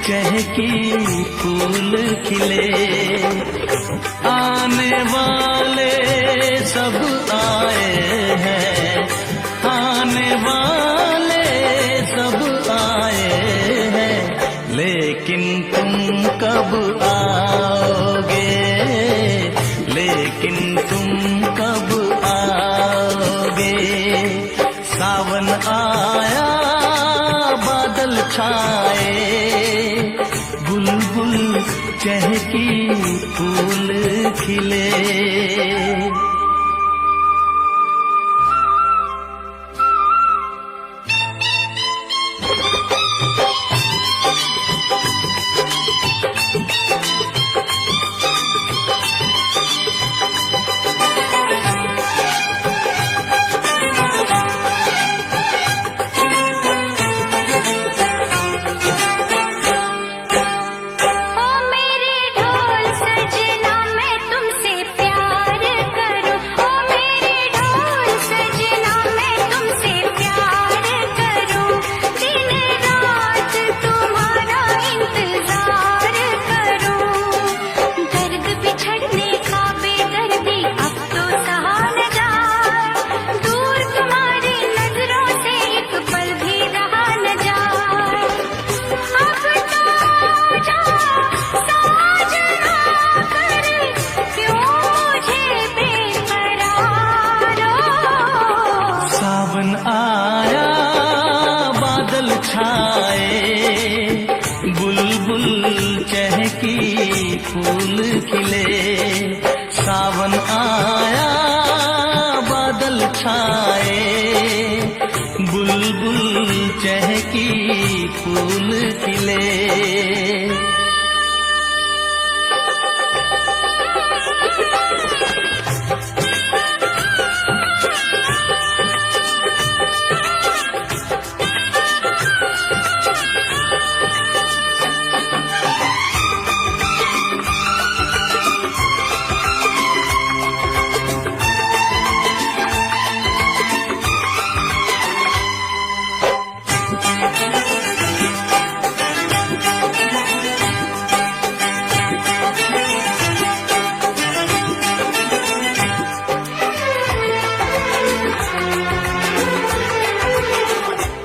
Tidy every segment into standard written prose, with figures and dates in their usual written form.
चहकी फूल खिले। आने वाले सब आए हैं, आने वाले सब आए हैं, लेकिन तुम कब आओगे, लेकिन तुम कब आओगे। सावन आया बादल छाए, बुलबुल चहकी फूल खिले। आया बादल छाए, बुलबुल चहकी फूल खिले। सावन आया बादल छाए, बुलबुल चहकी फूल खिले।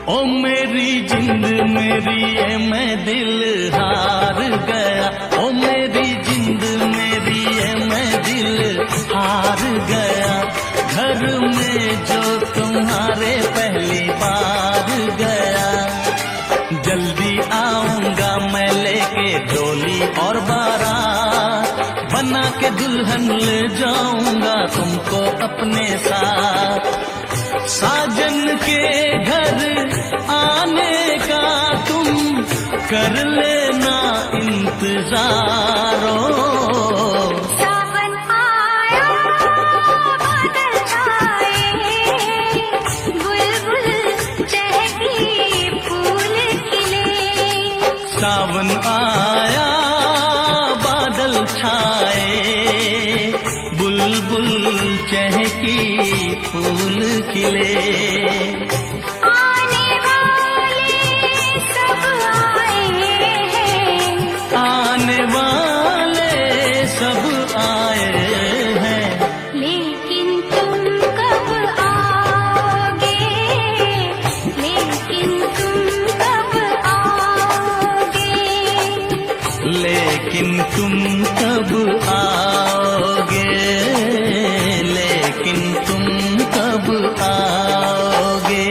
ओ मेरी जिंद मेरी ये मैं दिल हार गया, ओ मेरी जिंद मेरी ये मैं दिल हार गया। घर में जो तुम्हारे पहली बार गया, जल्दी आऊंगा मैं लेके डोली और बारात, बना के दुल्हन ले जाऊंगा तुमको अपने साथ। साजन के घर आने का तुम कर लेना इंतजारो। सावन आया बादल छाए, बुलबुल चहकी फूल खिले। सावन आया बादल छाए, बुलबुल चहकी फूल खिले। आने वाले सब आए हैं, आने वाले सब आए हैं, लेकिन तुम कब आओगे, लेकिन तुम कब आओगे। लेकिन तुम कब आओगे, लेकिन तुम कब आओगे।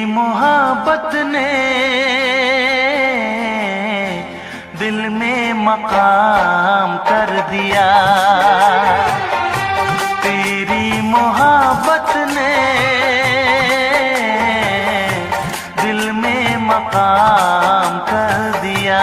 मोहब्बत ने दिल में मकाम कर दिया। तेरी मोहब्बत ने दिल में मकाम कर दिया।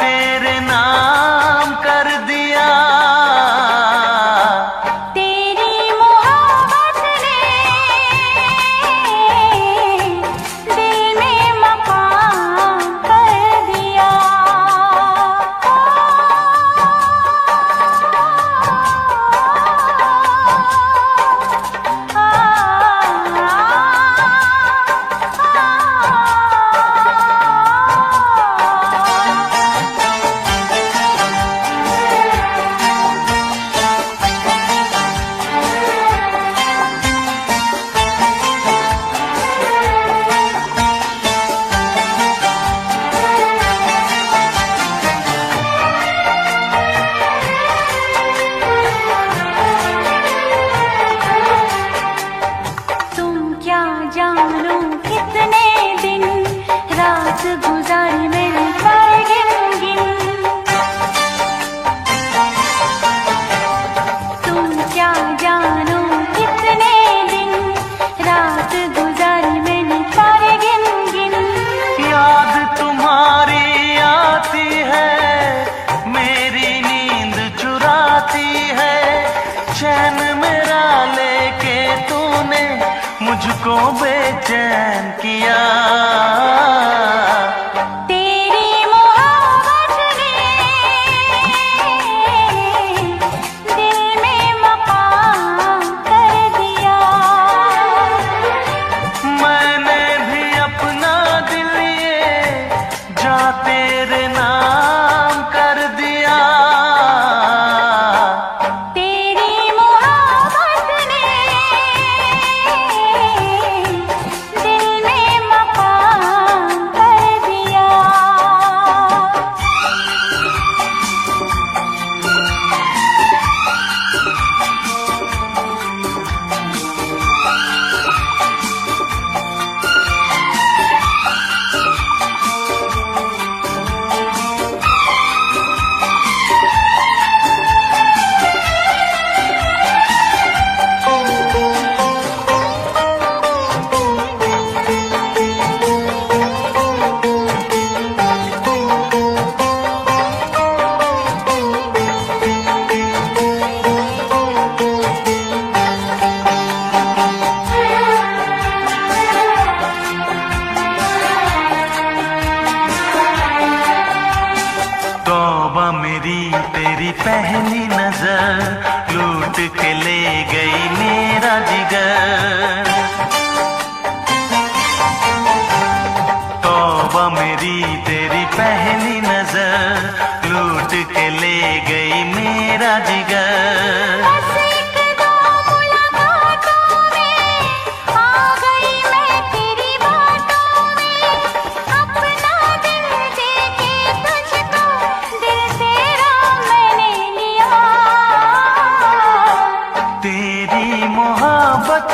तेरे नाम कर दिया। तेरी मोहब्बत ने दिल में मकाम कर दिया। जानो कितने दिन रात गुजारी मैंने पर गिन गिन। तुम क्या जानो कितने दिन रात गुजारी मैंने पर गिन गिन। याद तुम्हारी आती है, मेरी नींद चुराती है। चैन मेरा लेके तूने मुझको बेचैन किया। तेरी मोहब्बत ने दिल में मकाम कर दिया। मैंने भी अपना दिल ये जा तेरे नाम कर दिया। तौबा मेरी तेरी पहली नजर लूट के ले गई मेरा जिगर। तौबा मेरी तेरी पहली नजर लूट के ले गई मेरा जिगर। तेरी मोहब्बत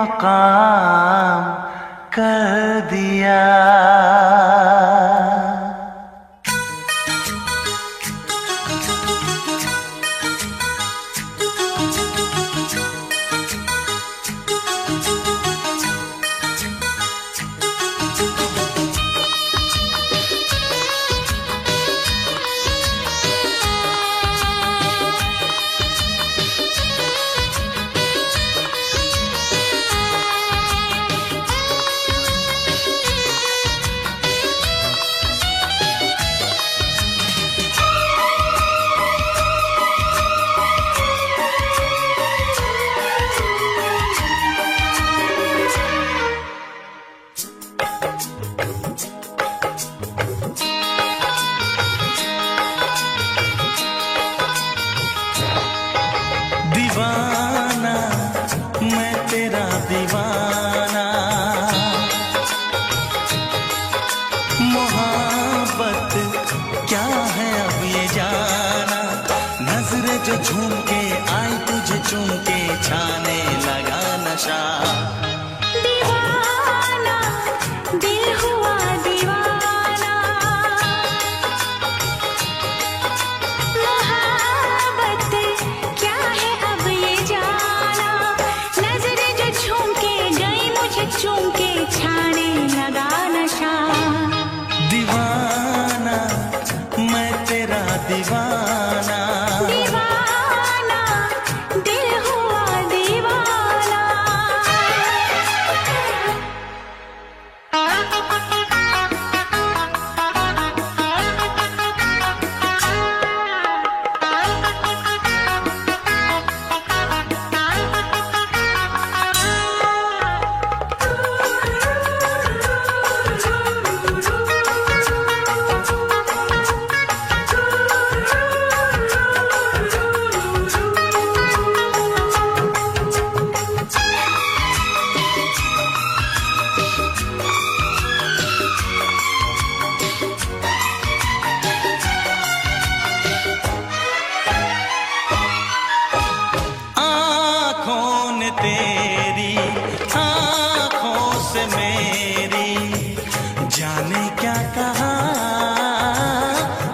मुकाम कर दिया। दीवाना मैं तेरा दीवाना, मोहब्बत क्या है अब ये जाना। नजरें जो झूम के आई तुझे चूम के छाने लगा नशा। दीवाना दिल हुआ दीवाना, मोहब्बत क्या है अब ये जाना। नजरें जो झूम के गई मुझे चूम के छाने लगा नशा। दीवाना मैं तेरा दीवाना, दीवाना दिल हुआ दीवाना। आँखों ने तेरी आँखों से मेरी जाने क्या कहा,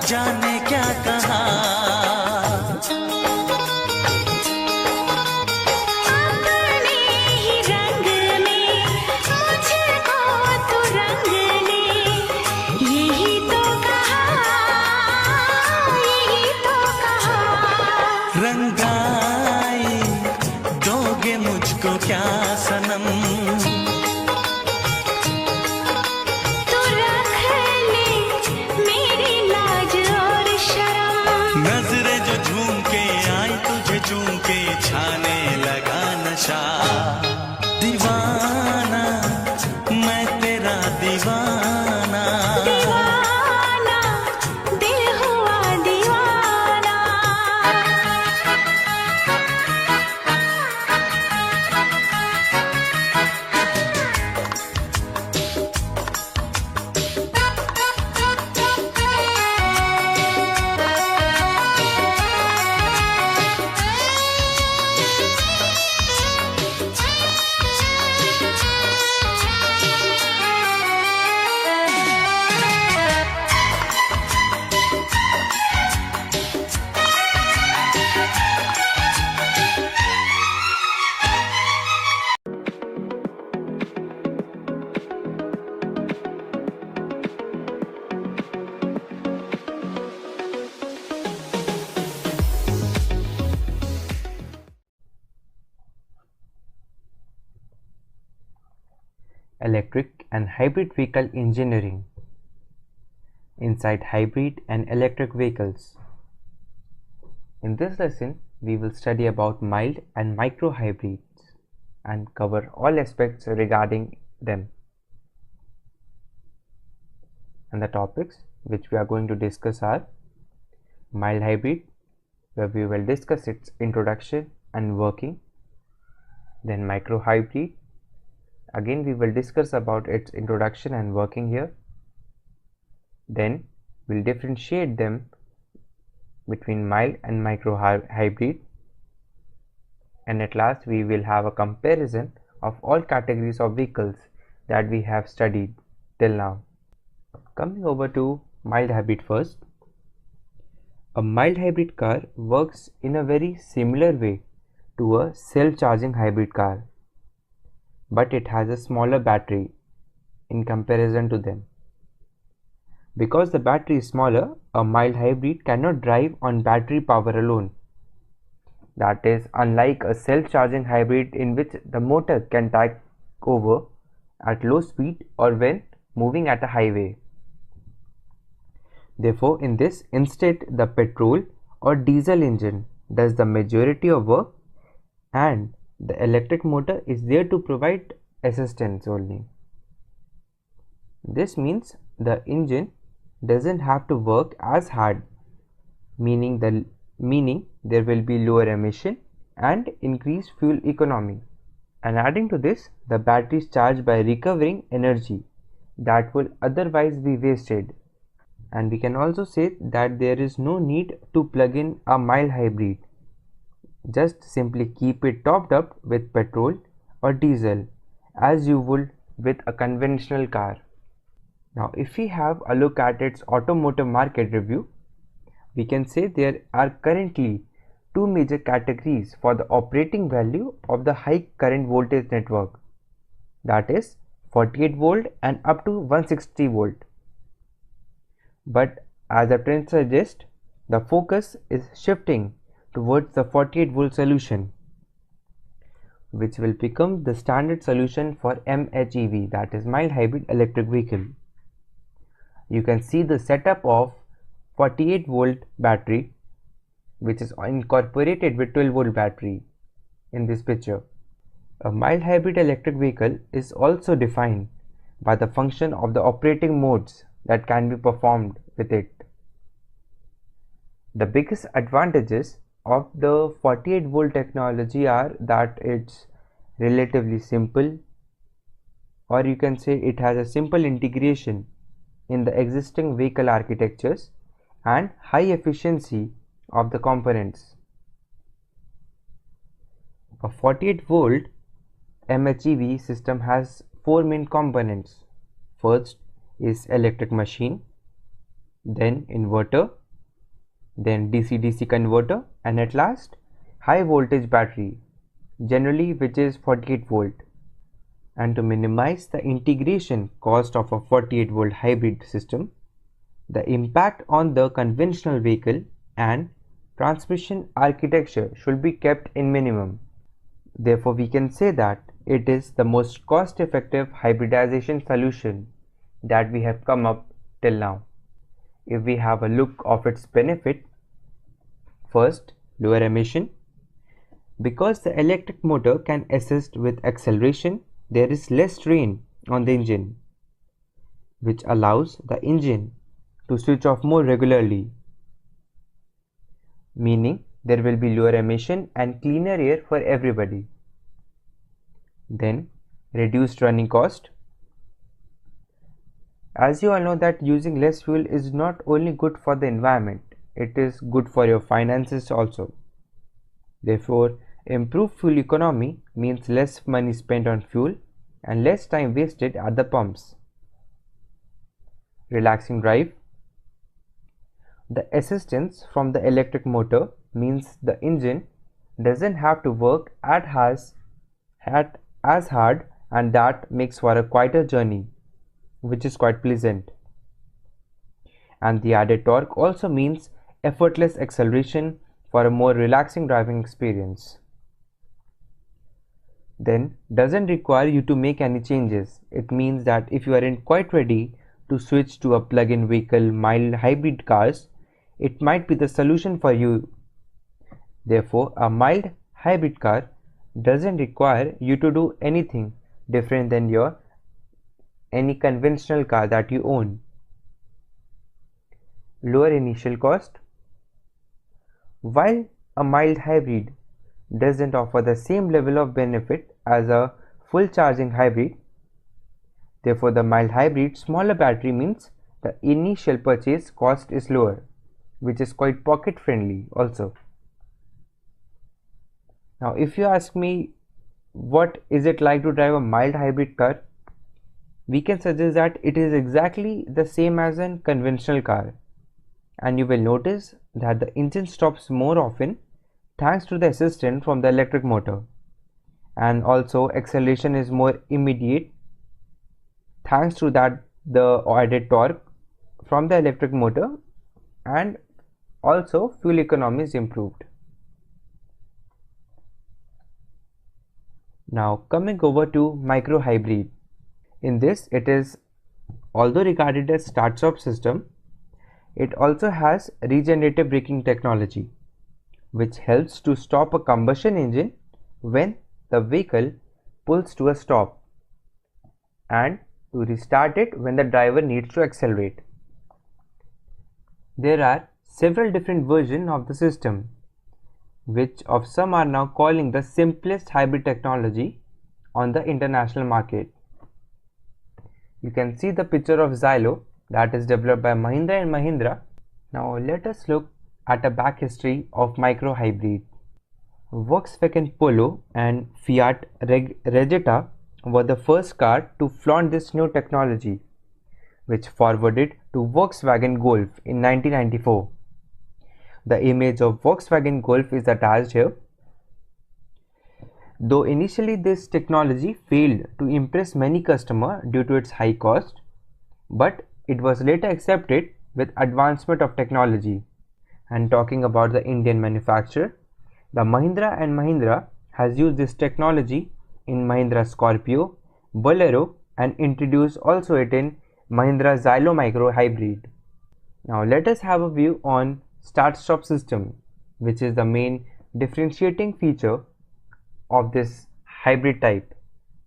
जाने क्या कहा। अपने ही रंग में मुझको तू रंग ले, यही तो कहा, यही तो कहा। रंगाई दोगे मुझको क्या सनम, तू रख ले मेरी लाज और शर्म। नजरें जो झूम के आई तुझे चूम के छाने लगा नशा। दीवाना मैं तेरा दीवाना, दीवाना दिल हुआ दीवाना। Electric and Hybrid Vehicle Engineering inside hybrid and electric vehicles. In this lesson, we will study about mild and micro hybrids and cover all aspects regarding them. And the topics which we are going to discuss are mild hybrid, where we will discuss its introduction and working. Then micro hybrid, again we will discuss about its introduction and working here. Then we'll differentiate them between mild and micro hybrid, and at last we will have a comparison of all categories of vehicles that we have studied till now. Coming over to mild hybrid first. A mild hybrid car works in a very similar way to a self-charging hybrid car, but it has a smaller battery in comparison to them. Because the battery is smaller, a mild hybrid cannot drive on battery power alone. That is, unlike a self-charging hybrid in which the motor can take over at low speed or when moving at a highway. Therefore, in this, instead the petrol or diesel engine does the majority of work and the electric motor is there to provide assistance only. This means the engine doesn't have to work as hard, meaning there will be lower emission and increased fuel economy. And adding to this, the battery is charged by recovering energy that will otherwise be wasted. And we can also say that there is no need to plug in a mild hybrid. Just simply keep it topped up with petrol or diesel as you would with a conventional car. Now, if we have a look at its automotive market review, we can say there are currently two major categories for the operating value of the high current voltage network, that is 48 volt and up to 160 volt. But as the trend suggests, the focus is shifting towards the 48 volt solution, which will become the standard solution for MHEV, that is mild hybrid electric vehicle. You can see the setup of 48 volt battery, which is incorporated with 12 volt battery in this picture. A mild hybrid electric vehicle is also defined by the function of the operating modes that can be performed with it. The biggest advantages of the 48 volt technology are that it's relatively simple, or you can say it has a simple integration in the existing vehicle architectures and high efficiency of the components. A 48 volt MHEV system has four main components. First is electric machine, then inverter, then DC-DC converter, and at last high voltage battery, generally which is 48 volt. And to minimize the integration cost of a 48 volt hybrid system, the impact on the conventional vehicle and transmission architecture should be kept in minimum. Therefore, we can say that it is the most cost-effective hybridization solution that we have come up till now. If we have a look of its benefit, first, lower emission. Because the electric motor can assist with acceleration, there is less strain on the engine, which allows the engine to switch off more regularly, meaning there will be lower emission and cleaner air for everybody. Then, reduced running cost. As you all know that using less fuel is not only good for the environment, it is good for your finances also. Therefore, improved fuel economy means less money spent on fuel and less time wasted at the pumps. Relaxing drive. The assistance from the electric motor means the engine doesn't have to work as hard, and that makes for a quieter journey, which is quite pleasant. And the added torque also means effortless acceleration for a more relaxing driving experience. Then doesn't require you to make any changes. It means that if you aren't quite ready to switch to a plug-in vehicle mild hybrid cars, it might be the solution for you. Therefore, a mild hybrid car doesn't require you to do anything different than any conventional car that you own. Lower initial cost. While a mild hybrid doesn't offer the same level of benefit as a full charging hybrid, therefore the mild hybrid smaller battery means the initial purchase cost is lower, which is quite pocket friendly also. Now if you ask me what is it like to drive a mild hybrid car, we can suggest that it is exactly the same as a conventional car, and you will notice that the engine stops more often thanks to the assistance from the electric motor, and also acceleration is more immediate thanks to that the added torque from the electric motor, and also fuel economy is improved. Now coming over to micro hybrid. In this, it is although regarded as start-stop system, it also has regenerative braking technology, which helps to stop a combustion engine when the vehicle pulls to a stop, and to restart it when the driver needs to accelerate. There are several different versions of the system, which of some are now calling the simplest hybrid technology on the international market. You can see the picture of Xylo that is developed by Mahindra and Mahindra. Now let us look at a back history of micro hybrid. Volkswagen Polo and Fiat Regetta were the first car to flaunt this new technology, which forwarded to Volkswagen Golf in 1994. The image of Volkswagen Golf is attached here. Though initially this technology failed to impress many customers due to its high cost, but it was later accepted with advancement of technology. And talking about the Indian manufacturer, the Mahindra and Mahindra has used this technology in Mahindra Scorpio, Bolero, and introduced also it in Mahindra Xylo Micro Hybrid. Now let us have a view on start-stop system, which is the main differentiating feature of this hybrid type.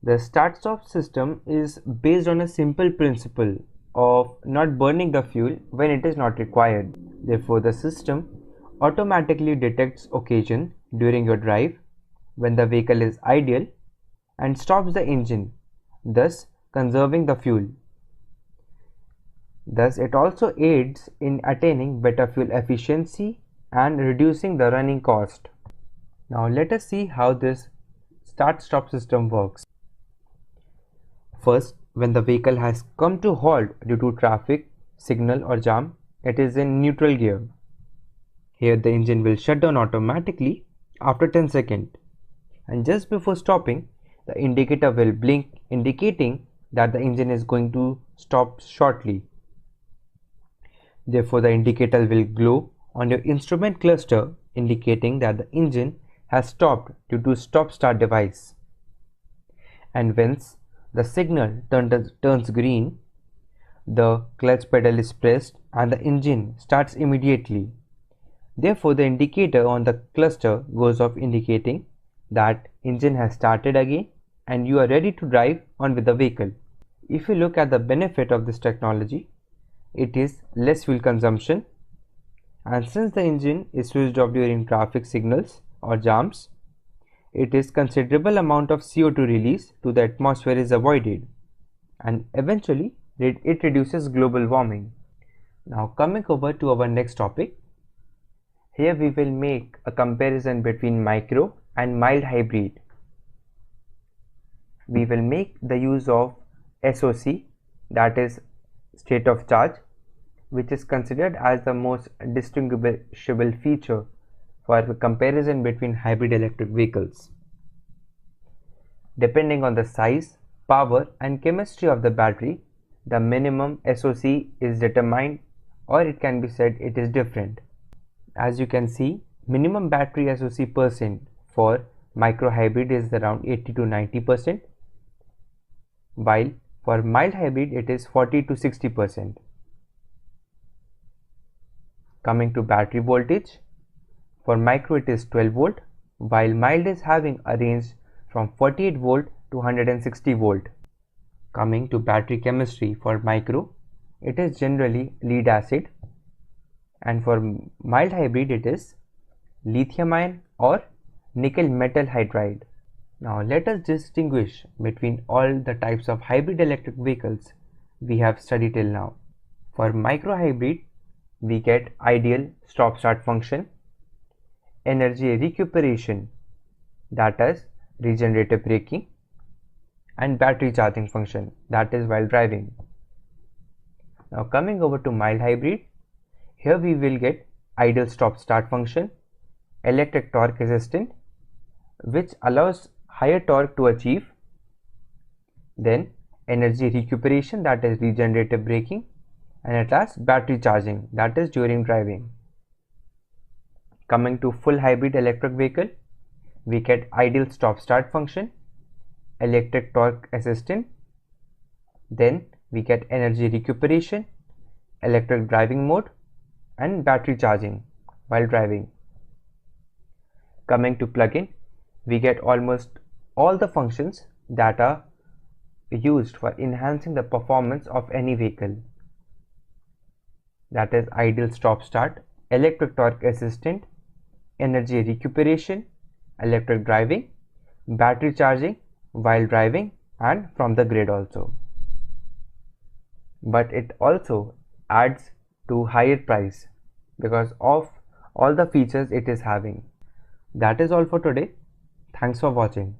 The start-stop system is based on a simple principle of not burning the fuel when it is not required. Therefore, the system automatically detects occasion during your drive when the vehicle is idle and stops the engine, thus conserving the fuel. Thus, it also aids in attaining better fuel efficiency and reducing the running cost. Now, let us see how this start-stop system works. First, when the vehicle has come to halt due to traffic, signal or jam, it is in neutral gear. Here the engine will shut down automatically after 10 seconds, and just before stopping, the indicator will blink indicating that the engine is going to stop shortly. Therefore, the indicator will glow on your instrument cluster indicating that the engine has stopped due to stop-start device. And once the signal turns green, the clutch pedal is pressed and the engine starts immediately. Therefore, the indicator on the cluster goes off indicating that engine has started again and you are ready to drive on with the vehicle. If you look at the benefit of this technology, it is less fuel consumption, and since the engine is switched off during traffic signals or jams, it is considerable amount of CO2 release to the atmosphere is avoided, and eventually it reduces global warming. Now coming over to our next topic, here we will make a comparison between micro and mild hybrid. We will make the use of SOC, that is state of charge, which is considered as the most distinguishable feature for the comparison between hybrid electric vehicles. Depending on the size, power and chemistry of the battery, the minimum SOC is determined, or it can be said it is different. As you can see, minimum battery SOC percent for micro hybrid is around 80 to 90%, while for mild hybrid it is 40 to 60%. Coming to battery voltage, for micro it is 12 volt, while mild is having a range from 48 volt to 160 volt. Coming to battery chemistry, for micro it is generally lead acid, and for mild hybrid it is lithium ion or nickel metal hydride. Now let us distinguish between all the types of hybrid electric vehicles we have studied till now. For micro hybrid, we get ideal stop-start function, energy recuperation, that is, regenerative braking, and battery charging function, that is while driving. Now coming over to mild hybrid, here we will get idle stop start function, electric torque assistant, which allows higher torque to achieve, then energy recuperation, that is regenerative braking, and at last battery charging, that is during driving. Coming to full hybrid electric vehicle, we get idle stop start function, electric torque assistant, then we get energy recuperation, electric driving mode, and battery charging while driving. Coming to plug-in, we get almost all the functions that are used for enhancing the performance of any vehicle, that is idle stop start, electric torque assistant, energy recuperation, electric driving, battery charging while driving, and from the grid also. But it also adds to higher price because of all the features it is having. That is all for today. Thanks for watching.